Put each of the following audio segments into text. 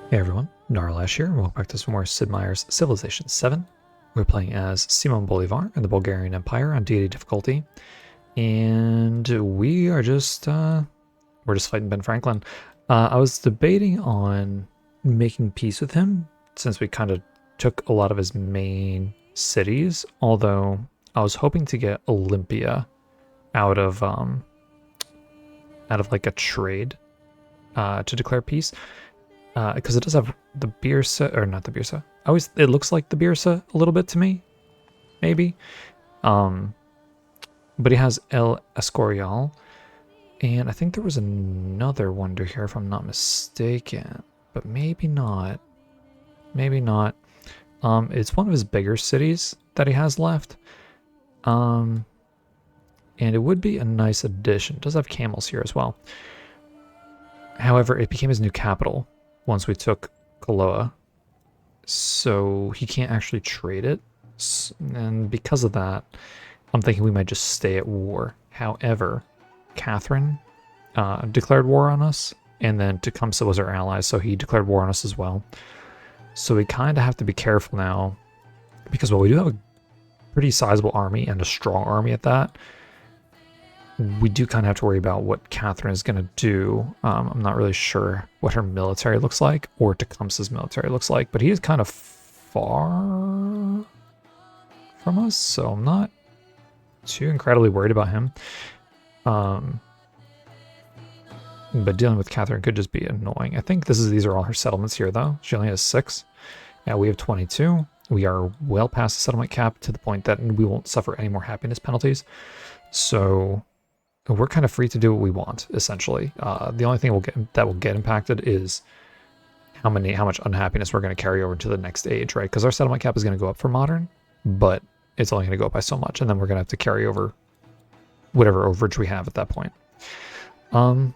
Hey everyone, Narlash here, and welcome back to some more Sid Meier's Civilization 7. We're playing as Simon Bolivar in the Bulgarian Empire on Deity difficulty, and we are we're just fighting Ben Franklin. I was debating on making peace with him, since we kind of took a lot of his main cities, although I was hoping to get Olympia out of like a trade to declare peace. Because it does have the Birsa, or not the Birsa. It looks like the Birsa a little bit to me, maybe. But he has El Escorial, and I think there was another wonder here if I'm not mistaken, but maybe not. Maybe not. It's one of his bigger cities that he has left. And it would be a nice addition. It does have camels here as well. However, it became his new capital once we took Kaloa, so he can't actually trade it, and because of that, I'm thinking we might just stay at war. However, Catherine declared war on us, and then Tecumseh was our ally, so he declared war on us as well. So we kind of have to be careful now, because while we do have a pretty sizable army, and a strong army at that, we do kind of have to worry about what Catherine is going to do. I'm not really sure what her military looks like, or Tecumseh's military looks like, but he is kind of far from us, so I'm not too incredibly worried about him. But dealing with Catherine could just be annoying. I think these are all her settlements here, though. She only has 6. Now we have 22. We are well past the settlement cap, to the point that we won't suffer any more happiness penalties. So we're kind of free to do what we want, essentially. The only thing that will get impacted is how much unhappiness we're going to carry over to the next age, right? Because our settlement cap is going to go up for modern, but it's only going to go up by so much, and then we're going to have to carry over whatever overage we have at that point.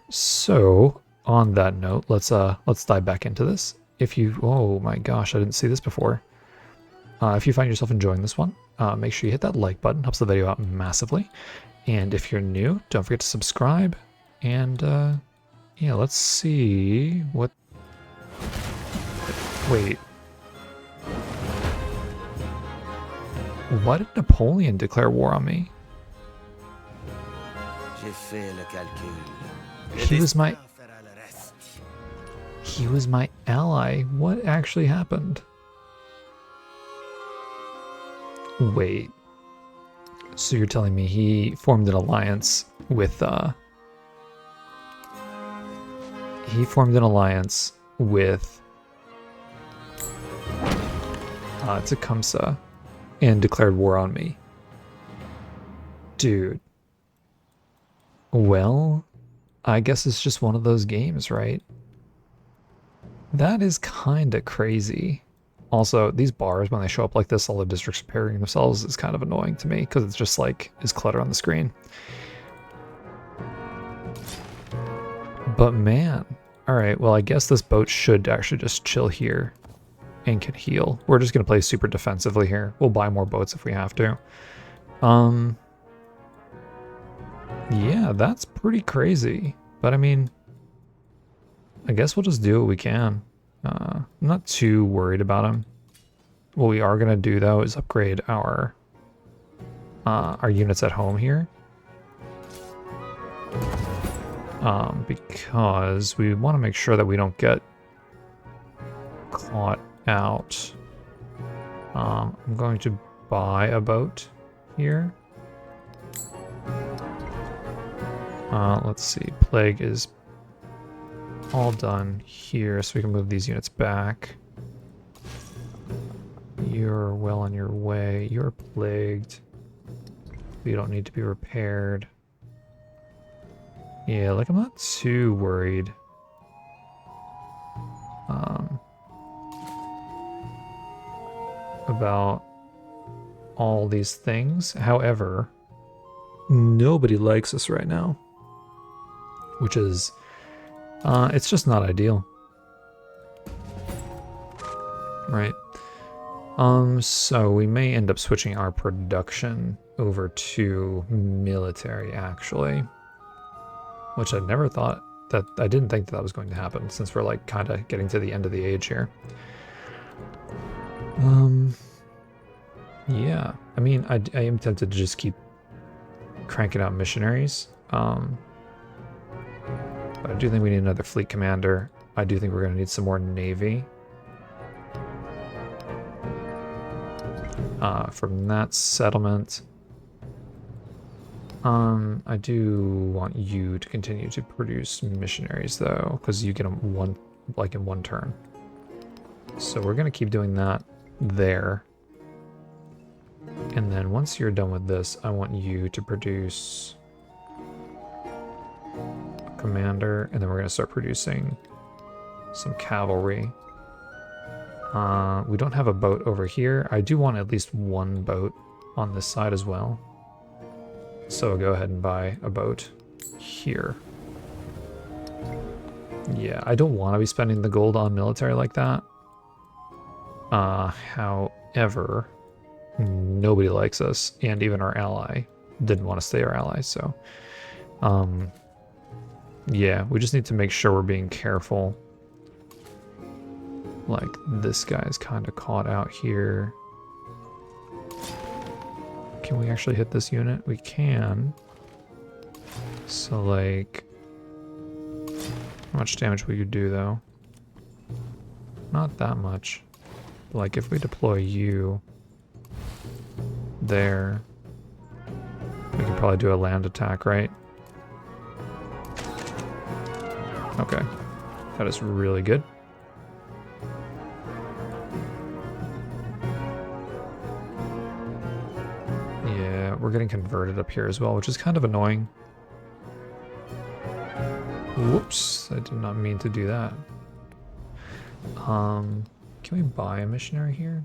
So on that note, let's dive back into this. Oh my gosh, I didn't see this before. If you find yourself enjoying this one, make sure you hit that like button. Helps the video out massively. And if you're new, don't forget to subscribe. And yeah, let's see what. Wait. Why did Napoleon declare war on me? He was my ally. What actually happened? Wait. So you're telling me he formed an alliance with Tecumseh and declared war on me. Dude. Well, I guess it's just one of those games, right? That is kind of crazy. Also, these bars, when they show up like this, all the districts repairing themselves, is kind of annoying to me, because it's just like, is clutter on the screen. But man, alright, well I guess this boat should actually just chill here and can heal. We're just going to play super defensively here. We'll buy more boats if we have to. Yeah, that's pretty crazy. But I mean, I guess we'll just do what we can. I'm not too worried about him. What we are gonna do though is upgrade our units at home here, because we want to make sure that we don't get caught out. I'm going to buy a boat here. Let's see, plague is all done here, so we can move these units back. You're well on your way. You're plagued. You don't need to be repaired. Yeah, like I'm not too worried. About all these things. However, nobody likes us right now, which is it's just not ideal. Right. So we may end up switching our production over to military, actually. Which I never thought that I didn't think that was going to happen, since we're like kind of getting to the end of the age here. Yeah, I mean, I am tempted to just keep cranking out missionaries. But I do think we need another fleet commander. I do think we're going to need some more navy. From that settlement. I do want you to continue to produce missionaries though, because you get them in one turn. So we're gonna keep doing that there. And then once you're done with this, I want you to produce a commander, and then we're gonna start producing some cavalry. We don't have a boat over here. I do want at least one boat on this side as well. So go ahead and buy a boat here. Yeah, I don't want to be spending the gold on military like that. However, nobody likes us, and even our ally didn't want to stay our ally, so... yeah, we just need to make sure we're being careful. Like, this guy's kind of caught out here. Can we actually hit this unit? We can. So, like... how much damage will you do, though? Not that much. Like, if we deploy you... there... we could probably do a land attack, right? Okay. That is really good. Yeah, we're getting converted up here as well, which is kind of annoying. Whoops, I did not mean to do that. Can we buy a missionary here?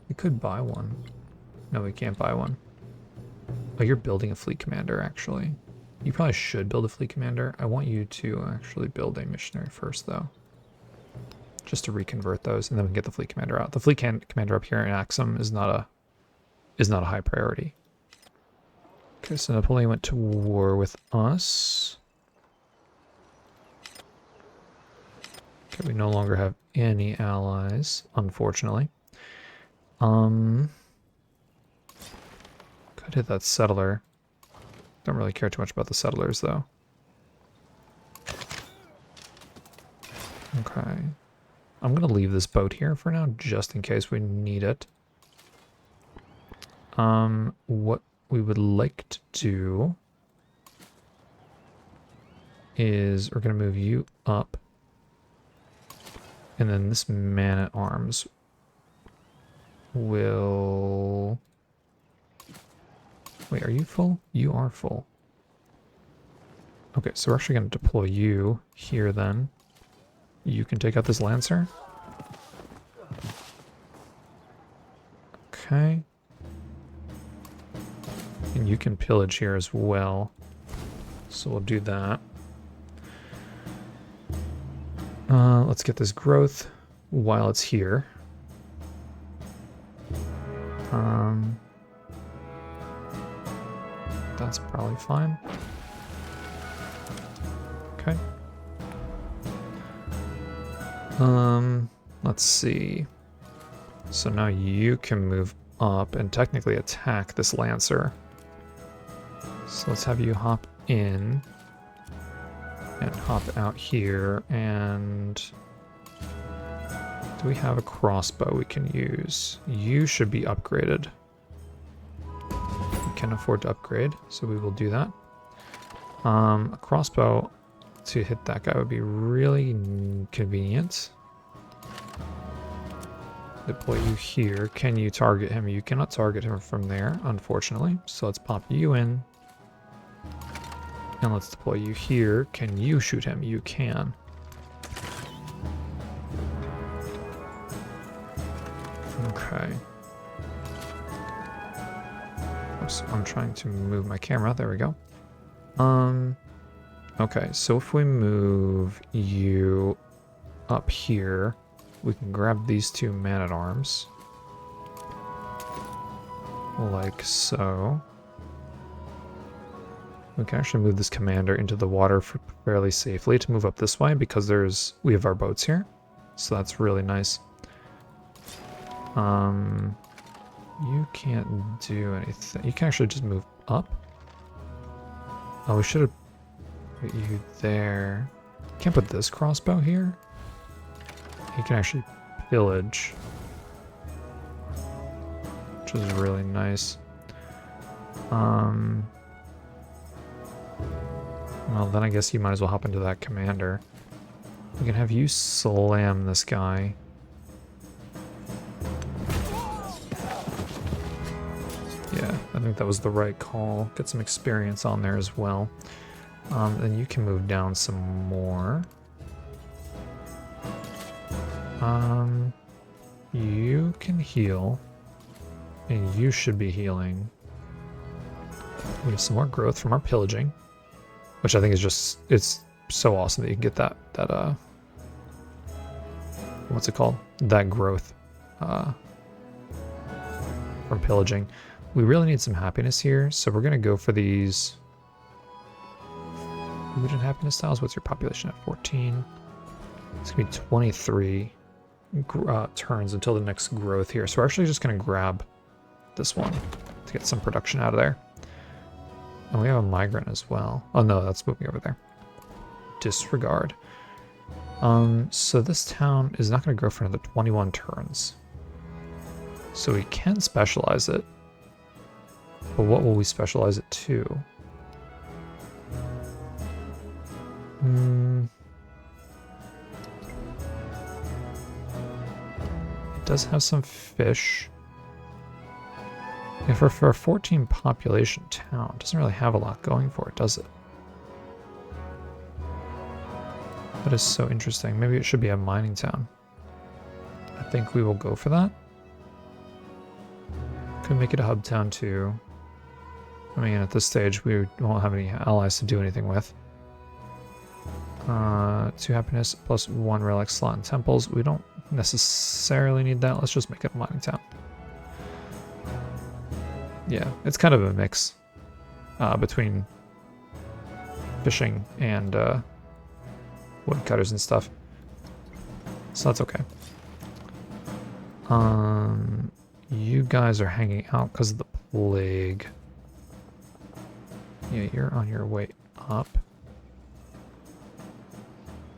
We could buy one. No, we can't buy one. Oh, you're building a fleet commander, actually. You probably should build a fleet commander. I want you to actually build a missionary first, though. Just to reconvert those, and then we can get the fleet commander out. The fleet commander up here in Axum is not a high priority. Okay, so Napoleon went to war with us. Okay, we no longer have any allies, unfortunately. Could hit that settler. Don't really care too much about the settlers, though. Okay. I'm going to leave this boat here for now, just in case we need it. What we would like to do is we're going to move you up. And then this man-at-arms will... Wait, are you full? You are full. Okay, so we're actually going to deploy you here then. You can take out this Lancer. Okay. And you can pillage here as well. So we'll do that. Let's get this growth while it's here. That's probably fine. Okay. Let's see. So now you can move up and technically attack this Lancer. So let's have you hop in and hop out here. And do we have a crossbow we can use? You should be upgraded. We can afford to upgrade, so we will do that. A crossbow to hit that guy would be really convenient. Deploy you here. Can you target him? You cannot target him from there, unfortunately. So let's pop you in. And let's deploy you here. Can you shoot him? You can. Okay. Oops, I'm trying to move my camera. There we go. Okay, so if we move you up here, we can grab these two man-at-arms. Like so. We can actually move this commander into the water fairly safely to move up this way because we have our boats here. So that's really nice. You can't do anything. You can actually just move up. Oh, we should have put you there. Can't put this crossbow here. You can actually pillage, which is really nice. Well, then I guess you might as well hop into that commander. We can have you slam this guy. Yeah, I think that was the right call. Get some experience on there as well. Then you can move down some more. You can heal. And you should be healing. We have some more growth from our pillaging. Which I think is just, it's so awesome that you can get that what's it called? That growth from pillaging. We really need some happiness here, so we're gonna go for these religion happiness tiles. What's your population at? 14. It's gonna be 23 turns until the next growth here. So we're actually just gonna grab this one to get some production out of there. And we have a migrant as well. Oh no, that's moving over there. Disregard. So this town is not going to grow for another 21 turns. So we can specialize it. But what will we specialize it to? It does have some fish. Yeah, for a 14 population town, it doesn't really have a lot going for it, does it? That is so interesting. Maybe it should be a mining town. I think we will go for that. Could make it a hub town too. I mean, at this stage, we won't have any allies to do anything with. 2 happiness plus 1 relic slot in temples. We don't necessarily need that. Let's just make it a mining town. Yeah, it's kind of a mix between fishing and woodcutters and stuff. So that's okay. You guys are hanging out because of the plague. Yeah, you're on your way up.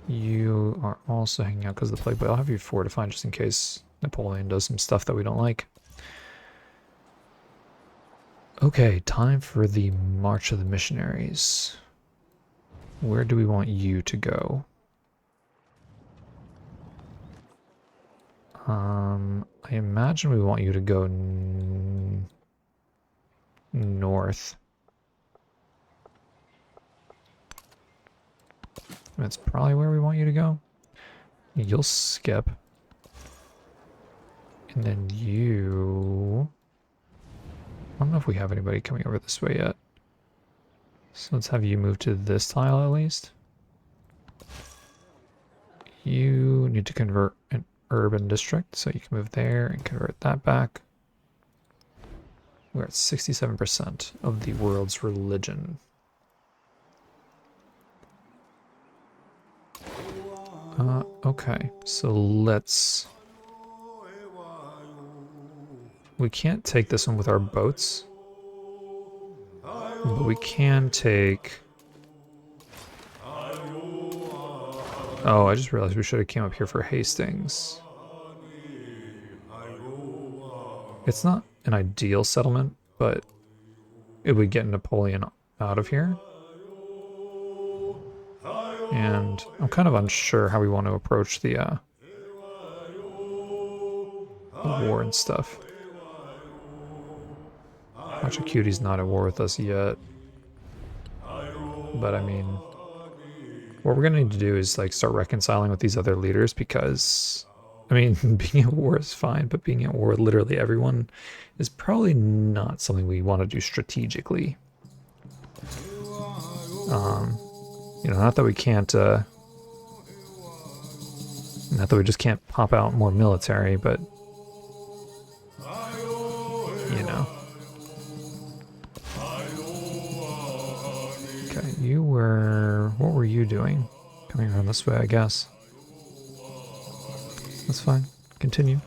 You are also hanging out because of the plague, but I'll have you fortified just in case Napoleon does some stuff that we don't like. Okay, time for the March of the Missionaries. Where do we want you to go? I imagine we want you to go north. That's probably where we want you to go. You'll skip. And then you... I don't know if we have anybody coming over this way yet. So let's have you move to this tile at least. You need to convert an urban district, so you can move there and convert that back. We're at 67% of the world's religion. Okay, so let's... We can't take this one with our boats, but we can take... Oh, I just realized we should have came up here for Hastings. It's not an ideal settlement, but it would get Napoleon out of here. And I'm kind of unsure how we want to approach the war and stuff. Machacuti's not at war with us yet. But I mean, what we're going to need to do is like start reconciling with these other leaders because, I mean, being at war is fine, but being at war with literally everyone is probably not something we want to do strategically. You know, not that we can't, not that we just can't pop out more military, but, you know. you were... What were you doing? Coming around this way, I guess. That's fine. Continue.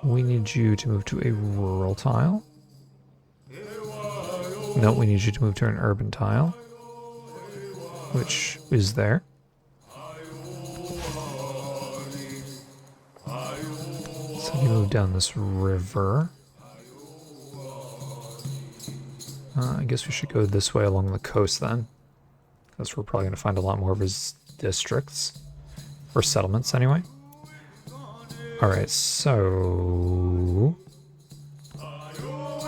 We need you to move to a rural tile. No, we need you to move to an urban tile, which is there. So you move down this river. I guess we should go this way along the coast then. Because we're probably going to find a lot more of his districts. Or settlements, anyway. Alright, so...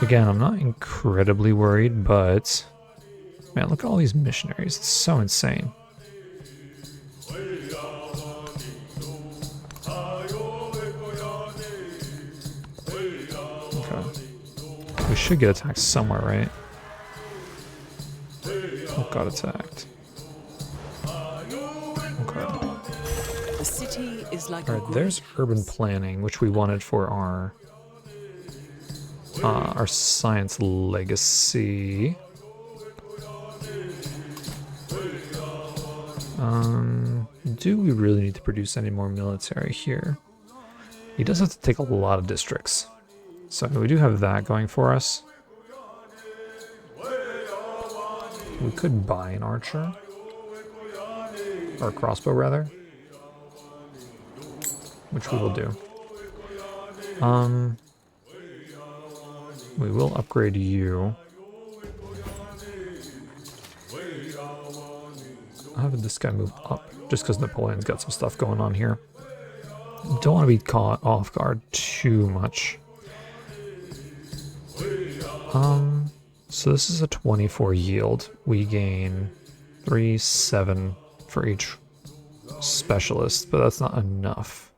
Again, I'm not incredibly worried, but... Man, look at all these missionaries. It's so insane. Okay. We should get attacked somewhere, right? Oh, got attacked. Okay. The city is like Alright, there's urban planning, which we wanted for our science legacy. Do we really need to produce any more military here? He does have to take a lot of districts. So we do have that going for us. We could buy an archer. Or a crossbow, rather. Which we will do. We will upgrade you. How did this guy move up? Just because Napoleon's got some stuff going on here. Don't want to be caught off guard too much. So this is a 24 yield. We gain 3, 7 for each specialist, but that's not enough.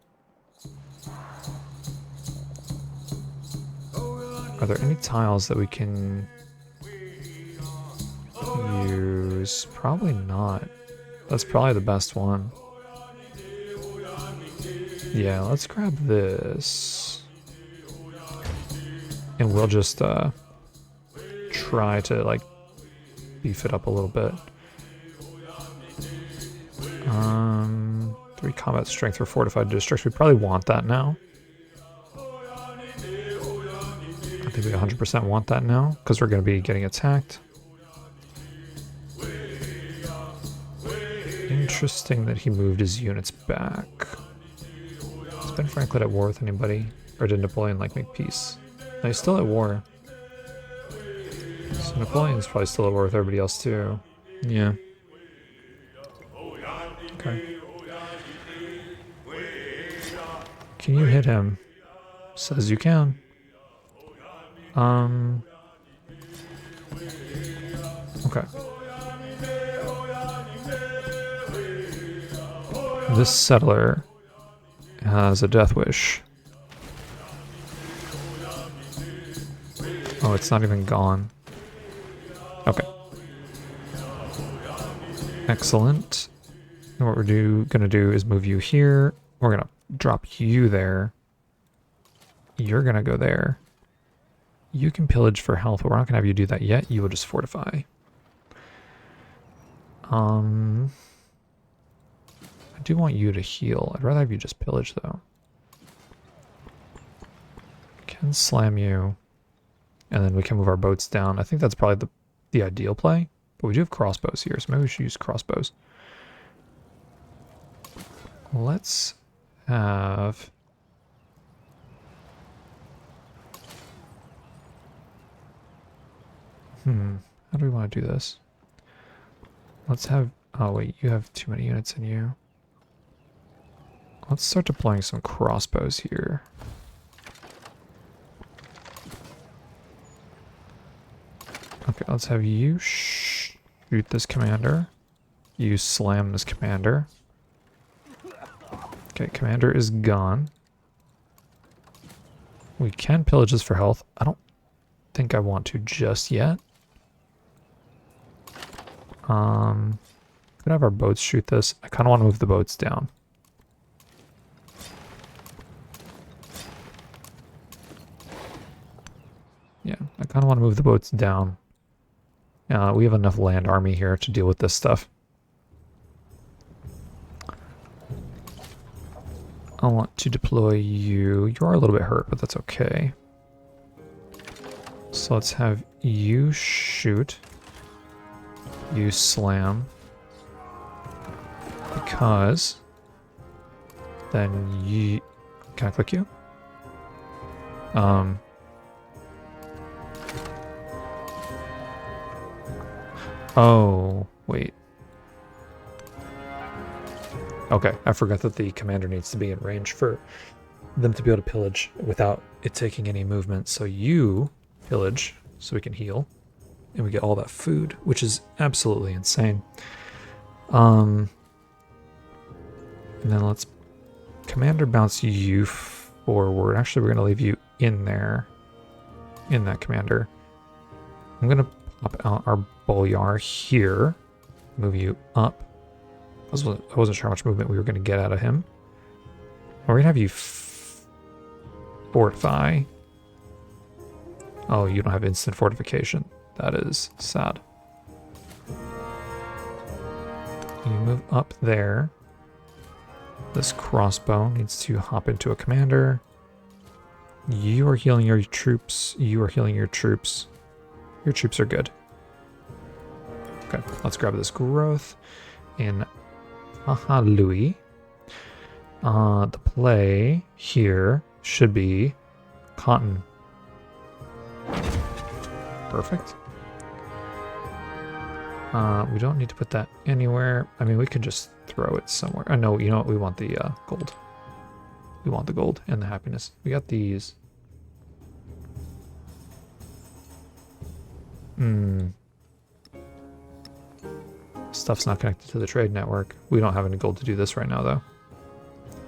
Are there any tiles that we can use? Probably not. That's probably the best one. Yeah, let's grab this. And we'll just try to like beef it up a little bit. 3 combat strength for fortified districts. We probably want that now. I think we 100% want that now because we're going to be getting attacked. Interesting that he moved his units back. Has Ben Franklin at war with anybody? Or did Napoleon like make peace? No, he's still at war. So Napoleon's probably still at war with everybody else too. Yeah. Okay. Can you hit him? Says you can. Okay. This settler has a death wish. Oh, it's not even gone. Okay. Excellent. And what we're gonna do is move you here. We're gonna drop you there. You're gonna go there. You can pillage for health, but we're not gonna have you do that yet. You will just fortify. I do want you to heal. I'd rather have you just pillage though. Can slam you. And then we can move our boats down. I think that's probably the ideal play. But we do have crossbows here, so maybe we should use crossbows. Let's have... How do we want to do this? Let's have... Oh wait, you have too many units in you. Let's start deploying some crossbows here. Okay, let's have you shoot this commander. You slam this commander. Okay, commander is gone. We can pillage this for health. I don't think I want to just yet. Could have our boats shoot this. I kind of want to move the boats down. Yeah, I kind of want to move the boats down. We have enough land army here to deal with this stuff. I want to deploy you. You are a little bit hurt, but that's okay. So let's have you shoot. You slam. Because then you... Can I click you? Oh, wait. Okay, I forgot that the commander needs to be in range for them to be able to pillage without it taking any movement. So you pillage so we can heal. And we get all that food, which is absolutely insane. And then let's commander bounce you forward. Actually, we're going to leave you in there. In that commander. I'm going to pop out our Bolyar here. Move you up. I wasn't sure how much movement we were going to get out of him. We're going to have you fortify. Oh, you don't have instant fortification. That is sad. You move up there. This crossbow needs to hop into a commander. You are healing your troops. You are healing your troops. Your troops are good. Okay, let's grab this growth in Louis. The play here should be cotton. Perfect. We don't need to put that anywhere. I mean, we could just throw it somewhere. Oh, no, you know what? We want the gold. We want the gold and the happiness. We got these. Stuff's not connected to the trade network. We don't have any gold to do this right now, though.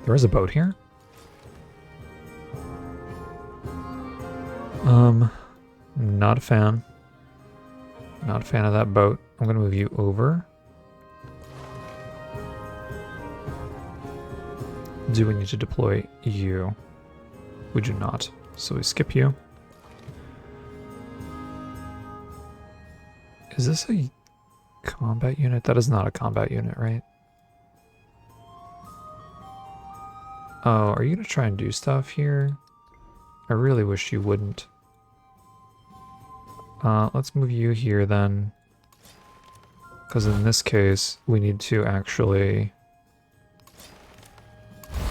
There is a boat here. Not a fan. Not a fan of that boat. I'm going to move you over. Do we need to deploy you? We do not. So we skip you. Is this a combat unit? That is not a combat unit, right? Oh, are you going to try and do stuff here? I really wish you wouldn't. Let's move you here then. Because in this case, we need to actually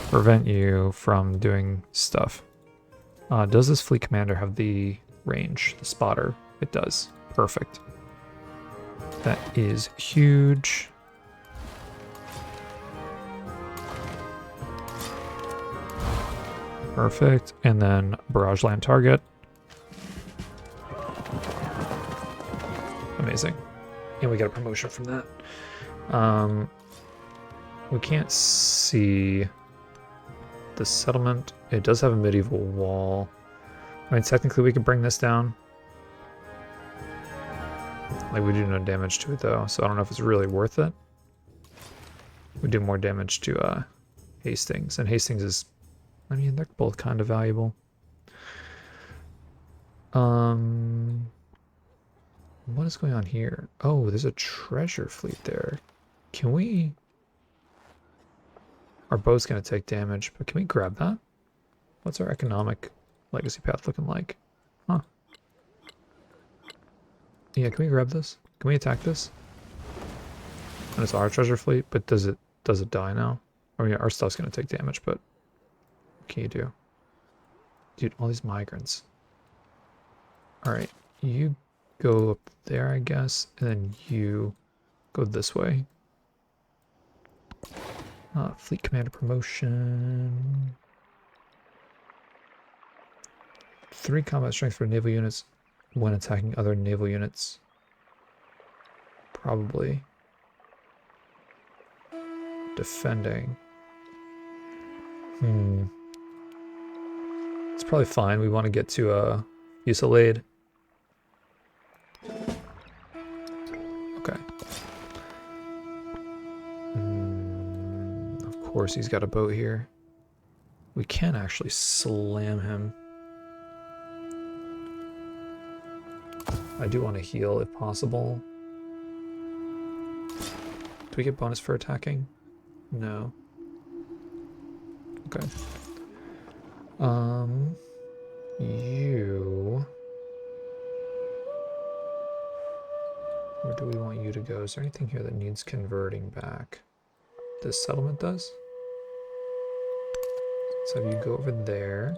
prevent you from doing stuff. Does this fleet commander have the range, the spotter? It does. Perfect. That is huge. Perfect. And then barrage land target. Amazing. And we get a promotion from that. We can't see the settlement. It does have a medieval wall. I mean, technically we could bring this down. Like, we do no damage to it, though, so I don't know if it's really worth it. We do more damage to Hastings, and Hastings is... I mean, they're both kind of valuable. What is going on here? Oh, there's a treasure fleet there. Can we... Our bow's going to take damage, but can we grab that? What's our economic legacy path looking like? Huh. Yeah, can we grab this? Can we attack this? And it's our treasure fleet, but does it die now? I mean, our stuff's going to take damage, but what can you do? Dude, all these migrants. Alright, you go up there, I guess, and then you go this way. Fleet commander promotion. 3 combat strength for naval units when attacking other naval units. Probably. Defending. It's probably fine. We want to get to Fusillade. Okay. Of course he's got a boat here. We can actually slam him. I do want to heal if possible. Do we get bonus for attacking? No. Okay. You... Where do we want you to go? Is there anything here that needs converting back? This settlement does? So if you go over there,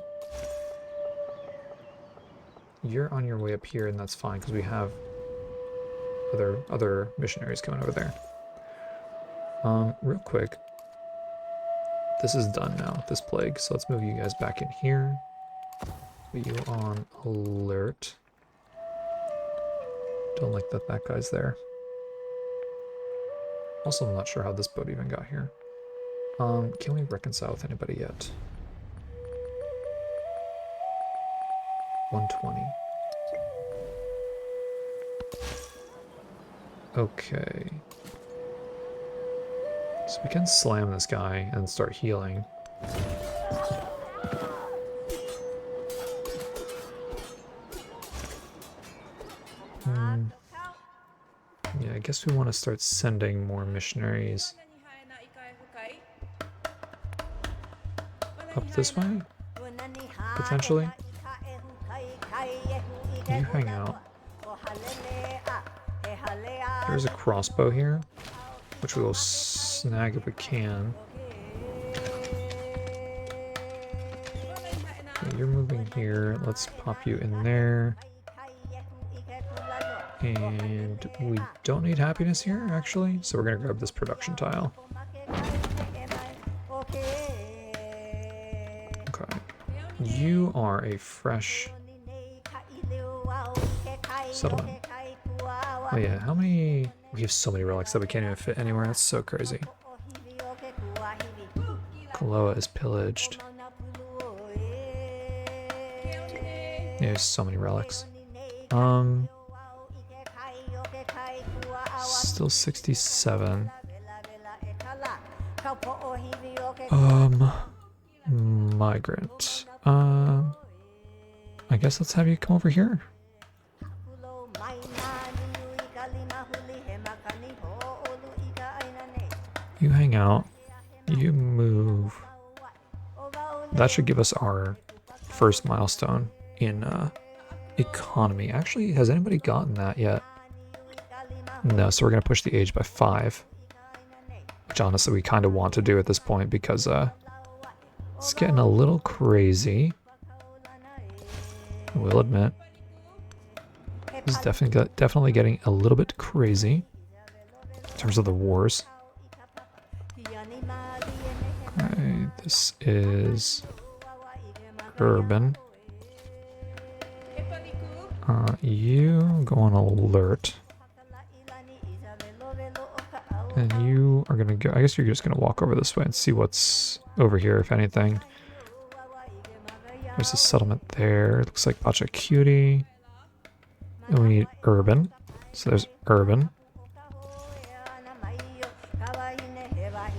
you're on your way up here, and that's fine because we have other missionaries coming over there. Real quick, this is done now, this plague. So let's move you guys back in here. Put you on alert. Don't like that that guy's there. Also, I'm not sure how this boat even got here. Can we reconcile with anybody yet? 120. Okay. So we can slam this guy and start healing. Yeah, I guess we want to start sending more missionaries up this way, potentially. You hang out. There's a crossbow here, which we will snag if we can. Okay, you're moving here. Let's pop you in there. And we don't need happiness here, actually, so we're going to grab this production tile. Okay. You are a fresh settlement. Oh yeah, how many... We have so many relics that we can't even fit anywhere. That's so crazy. Kaloa is pillaged. Yeah, there's so many relics. Still 67. Migrant. I guess let's have you come over here. You hang out. You move. That should give us our first milestone in economy. Actually, has anybody gotten that yet? No, so we're going to push the age by 5. Which honestly we kind of want to do at this point because it's getting a little crazy. I will admit. It's definitely getting a little bit crazy in terms of the wars. Okay, this is urban. You go on alert. And you are gonna go, I guess you're just gonna walk over this way and see what's over here, if anything. There's a settlement there. It looks like Pacha Cutie. And we need urban. So there's urban.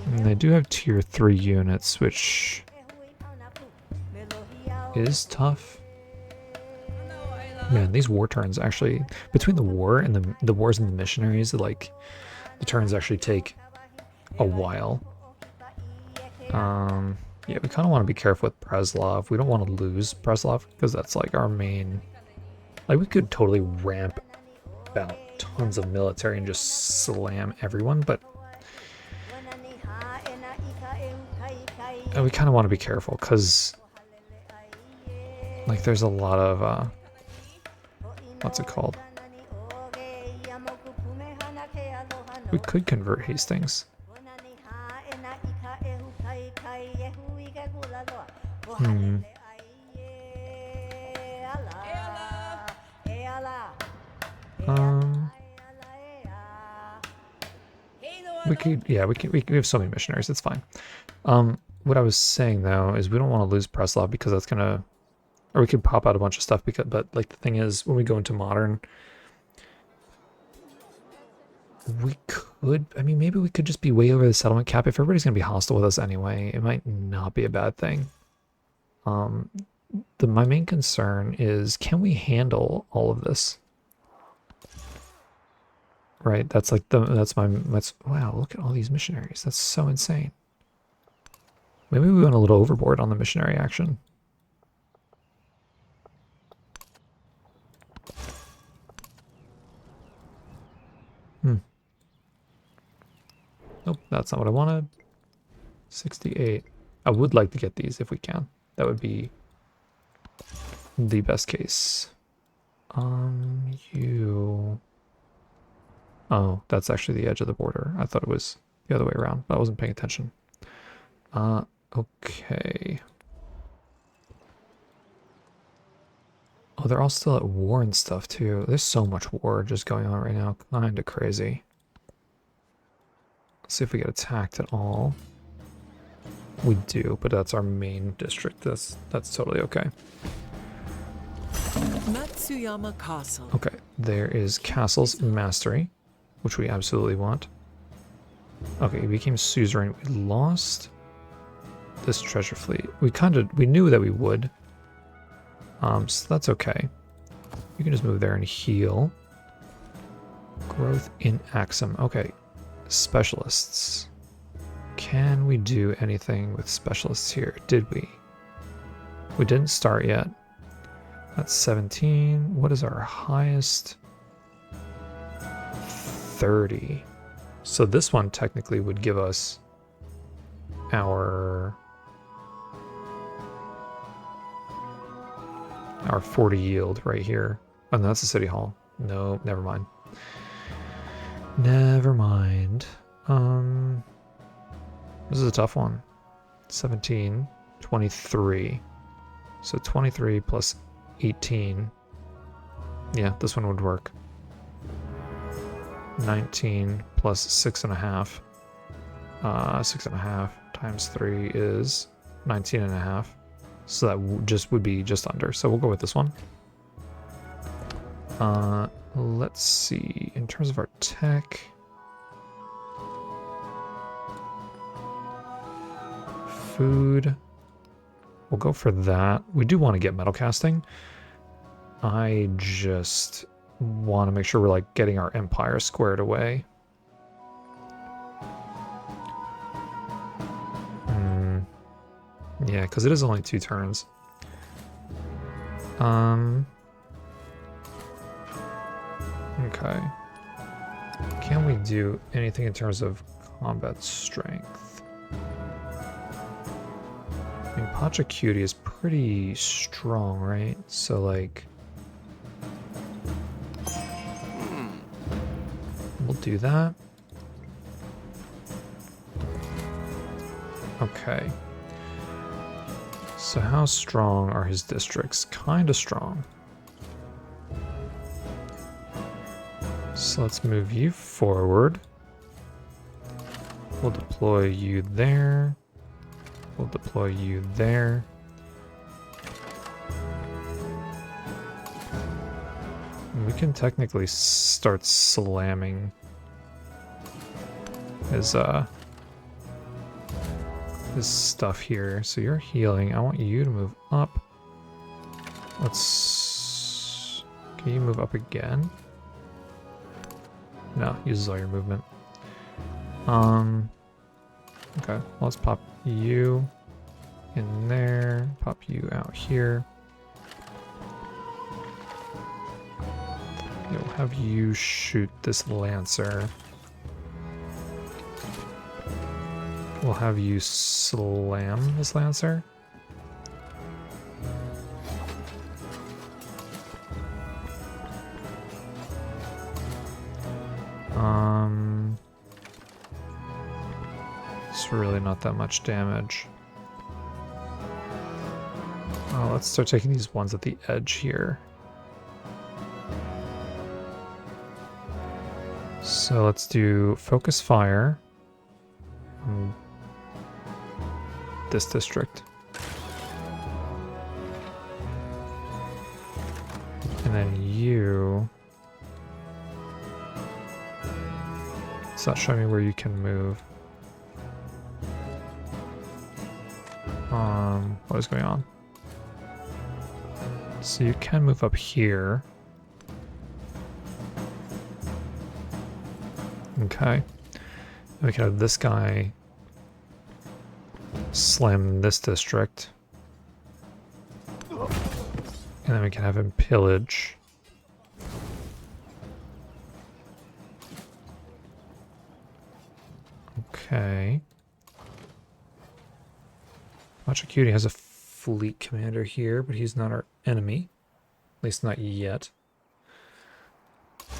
And they do have tier 3 units, which is tough. Man, these war turns actually, between the war and the wars and the missionaries, like, the turns actually take a while. Yeah, we kind of want to be careful with Breslov. We don't want to lose Breslov because that's like our main... Like, we could totally ramp out tons of military and just slam everyone, but... And we kind of want to be careful because... Like, there's a lot of... what's it called? We could convert Hastings. We could, yeah, we have so many missionaries, it's fine. What I was saying though is we don't want to lose Breslov because that's gonna, or we could pop out a bunch of stuff because, but like the thing is, when we go into modern, we could, I mean, maybe we could just be way over the settlement cap. If everybody's gonna be hostile with us anyway, it might not be a bad thing. My main concern is, can we handle all of this? right? That's like wow, look at all these missionaries. That's so insane. Maybe we went a little overboard on the missionary action. Hmm. Nope, that's not what I wanted. 68. I would like to get these if we can. That would be the best case. You... Oh, that's actually the edge of the border. I thought it was the other way around, but I wasn't paying attention. Okay. Oh, they're all still at war and stuff, too. There's so much war just going on right now. Kinda crazy. Let's see if we get attacked at all. We do, but that's our main district. That's totally okay. Matsuyama Castle. Okay, there is Castle's Mastery, which we absolutely want. Okay, we became suzerain. We lost this treasure fleet. We knew that we would. So that's okay. You can just move there and heal. Growth in Axum. Okay, specialists. Can we do anything with specialists here? Did we? We didn't start yet. That's 17. What is our highest? 30. So this one technically would give us our 40 yield right here. Oh, no, that's the city hall. No, never mind. Never mind. This is a tough one. 17, 23. So 23 plus 18. Yeah, this one would work. 19 plus 6.5. 6.5 times 3 is 19.5. So that just would be just under. So we'll go with this one. Let's see. In terms of our tech, food, we'll go for that. We do want to get metal casting. I just want to make sure we're like getting our empire squared away. Yeah, because it is only 2 turns. Okay. Can we do anything in terms of combat strength? I mean, Pachacuti is pretty strong, right? So, like... We'll do that. Okay. So how strong are his districts? Kinda strong. So let's move you forward. We'll deploy you there. We'll deploy you there. We can technically start slamming his stuff here. So you're healing. I want you to move up. Can you move up again? No, uses all your movement. Okay, well, let's pop you in there, pop you out here. We'll have you shoot this lancer. We'll have you slam this lancer. It's really not that much damage. Let's start taking these ones at the edge here. So let's do focus fire on this district. And then you... It's not showing me where you can move. What is going on? So you can move up here. Okay. We can have this guy slam this district. And then we can have him pillage. Okay. Machacuti has a fleet commander here, but he's not our enemy. At least not yet.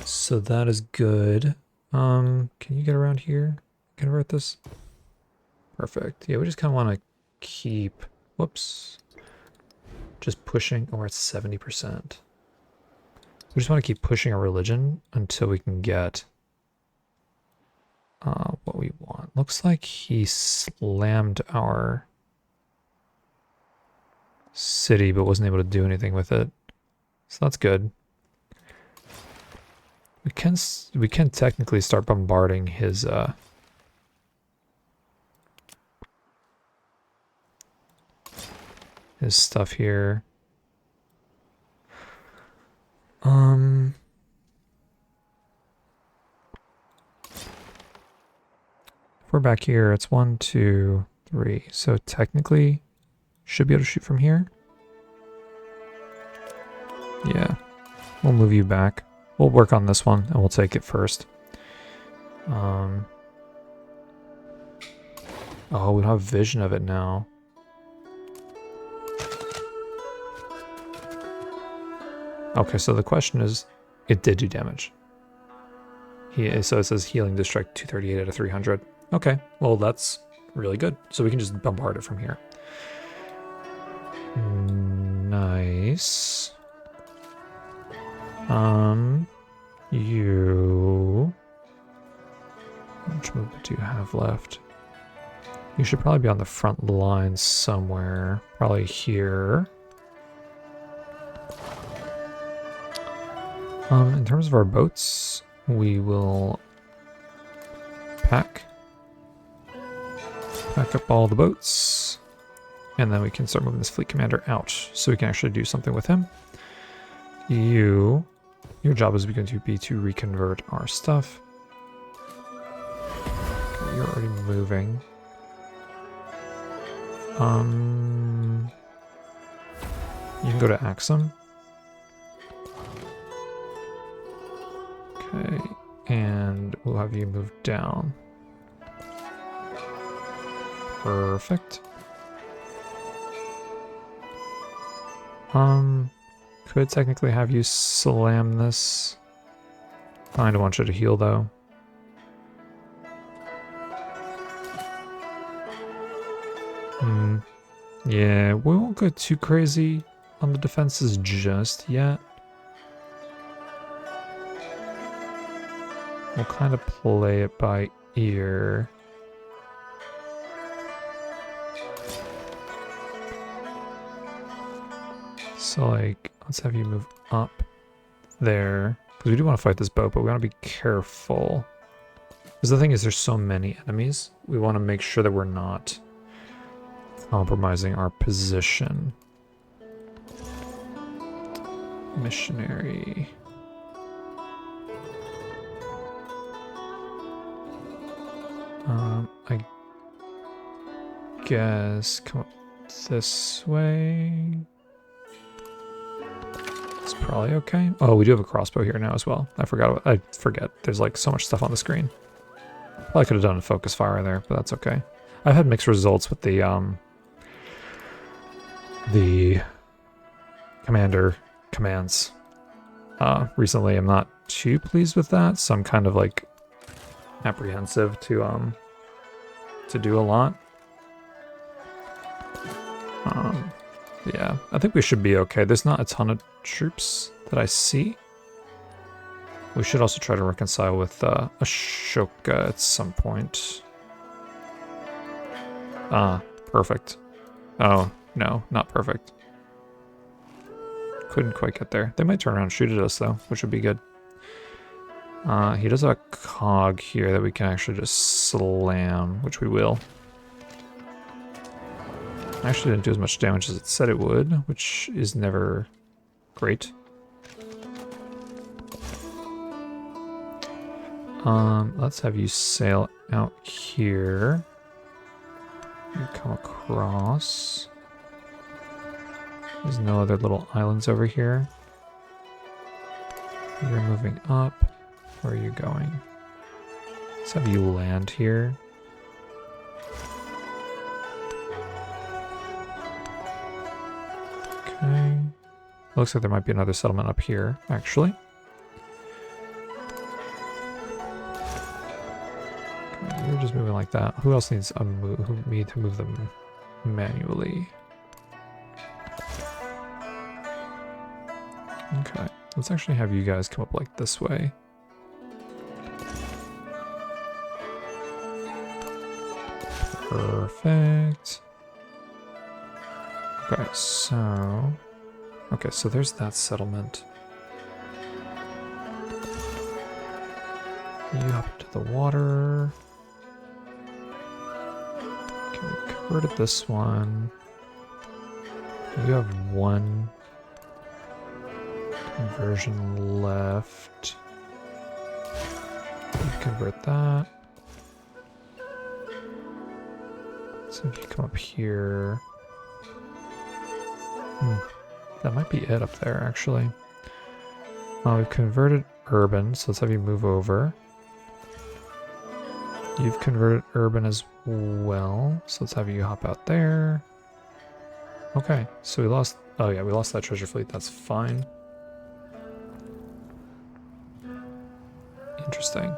So that is good. Can you get around here? Convert this? Perfect. Yeah, we just kind of want to keep... Whoops. Just pushing... Oh, we're at 70%. We just want to keep pushing our religion until we can get what we want. Looks like he slammed our city, but wasn't able to do anything with it. So that's good. We can technically start bombarding his stuff here. If we're back here, it's 1, 2, 3. So technically, should be able to shoot from here. Yeah, we'll move you back. We'll work on this one, and we'll take it first. Oh, we don't have vision of it now. Okay, so the question is, it did do damage. So it says healing district 238 out of 300. Okay, well that's really good. So we can just bombard it from here. Nice. You... How much movement do you have left? You should probably be on the front line somewhere. Probably here. In terms of our boats, we will pack up all the boats, and then we can start moving this fleet commander out so we can actually do something with him. Your job is going to be to reconvert our stuff. Okay, you're already moving. You can go to Axum. Okay, and we'll have you move down. Perfect. Could technically have you slam this. Kinda want you to heal though. Yeah, we won't go too crazy on the defenses just yet. We'll kind of play it by ear. So like, let's have you move up there. Because we do want to fight this boat, but we want to be careful. Because the thing is, there's so many enemies. We want to make sure that we're not compromising our position. Missionary. I guess come up this way. It's probably okay. Oh, we do have a crossbow here now as well. I forget. There's like so much stuff on the screen. Probably could have done a focus fire there, but that's okay. I've had mixed results with the commander commands. Recently I'm not too pleased with that, so I'm kind of like apprehensive to do a lot. Yeah, I think we should be okay. There's not a ton of troops that I see. We should also try to reconcile with Ashoka at some point. Perfect. Oh, no, not perfect. Couldn't quite get there. They might turn around and shoot at us though, which would be good. He does have a cog here that we can actually just slam, which we will. Actually didn't do as much damage as it said it would, which is never great. Let's have you sail out here. You come across. There's no other little islands over here. You're moving up. Where are you going? Let's have you land here. Okay. Looks like there might be another settlement up here, actually. Okay, you're just moving like that. Who else needs me to move them manually? Okay, let's actually have you guys come up like this way. Perfect. Okay, so there's that settlement. You hop to the water. Okay, we converted this one. You have one conversion left. You convert that. So if you come up here. That might be it up there, actually. We've converted urban, so let's have you move over. You've converted urban as well, so let's have you hop out there. Okay, so we lost... Oh yeah, we lost that treasure fleet. That's fine. Interesting.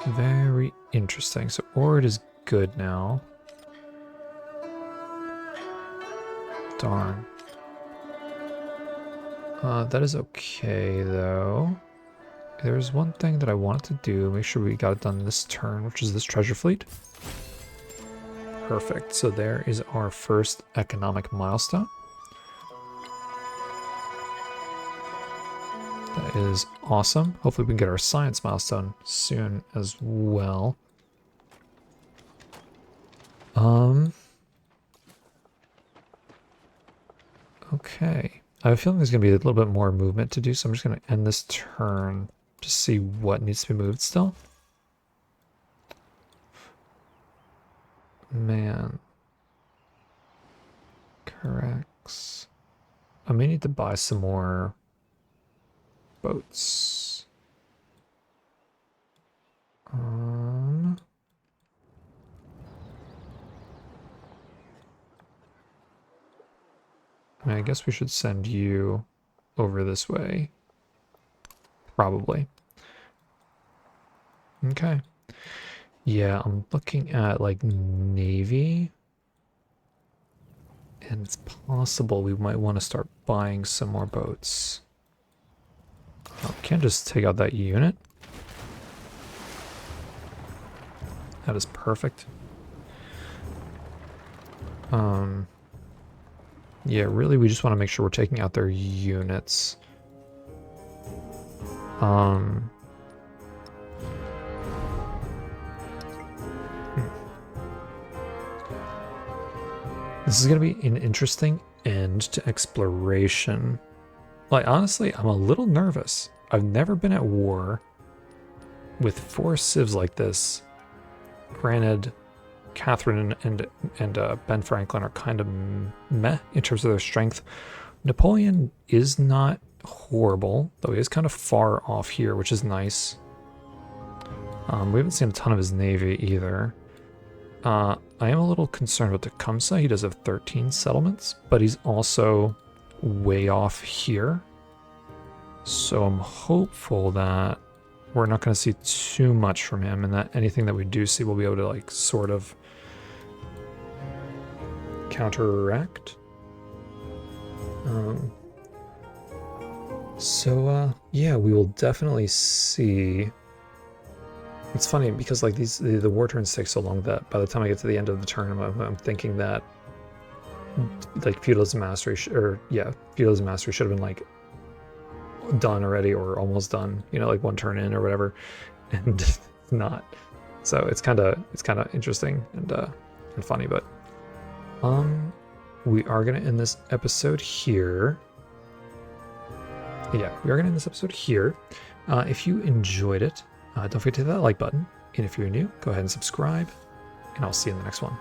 Very interesting. So Ord is good now. Darn. That is okay, though. There's one thing that I wanted to do. Make sure we got it done this turn, which is this treasure fleet. Perfect. So there is our first economic milestone. That is awesome. Hopefully we can get our science milestone soon as well. Okay. I have a feeling there's going to be a little bit more movement to do, so I'm just going to end this turn to see what needs to be moved still. Man. Corrects. I may need to buy some more boats. I mean, I guess we should send you over this way. Probably. Okay. Yeah, I'm looking at, like, Navy. And it's possible we might want to start buying some more boats. Can't just take out that unit. That is perfect. Yeah, really, we just want to make sure we're taking out their units. This is going to be an interesting end to exploration. Like, honestly, I'm a little nervous. I've never been at war with 4 civs like this. Granted, Catherine and Ben Franklin are kind of meh in terms of their strength. Napoleon is not horrible, though he is kind of far off here, which is nice. We haven't seen a ton of his navy either. I am a little concerned about Tecumseh. He does have 13 settlements, but he's also way off here. So I'm hopeful that we're not going to see too much from him, and that anything that we do see we'll be able to, like, sort of counteract. Yeah, we will definitely see. It's funny because, like, the war turns take so long that by the time I get to the end of the turn, I'm thinking that, like, feudalism mastery feudalism mastery should have been, like, done already or almost done, you know, like 1 turn in or whatever, and it's not. So it's kind of interesting and funny, but we are gonna end this episode here. Yeah, we are gonna end this episode here. If you enjoyed it, don't forget to hit that like button. And if you're new, go ahead and subscribe. And I'll see you in the next one.